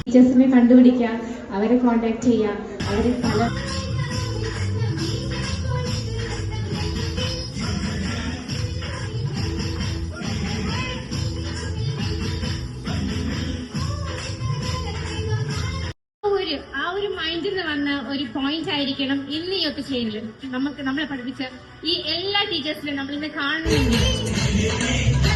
ടീച്ചേഴ്സിനെ കണ്ടുപിടിക്കുക, അവരെ കോണ്ടാക്ട് ചെയ്യുക, അവരെ പല ആ ഒരു മൈൻഡിൽ നിന്ന് വന്ന ഒരു പോയിന്റ് ആയിരിക്കണം ഇന്ന് ഈ ഒത്തുചേരൽ. നമ്മളെ പഠിപ്പിച്ച ഈ എല്ലാ ടീച്ചേഴ്സിനും നമ്മൾ ഇന്ന് കാണുന്നുണ്ട്.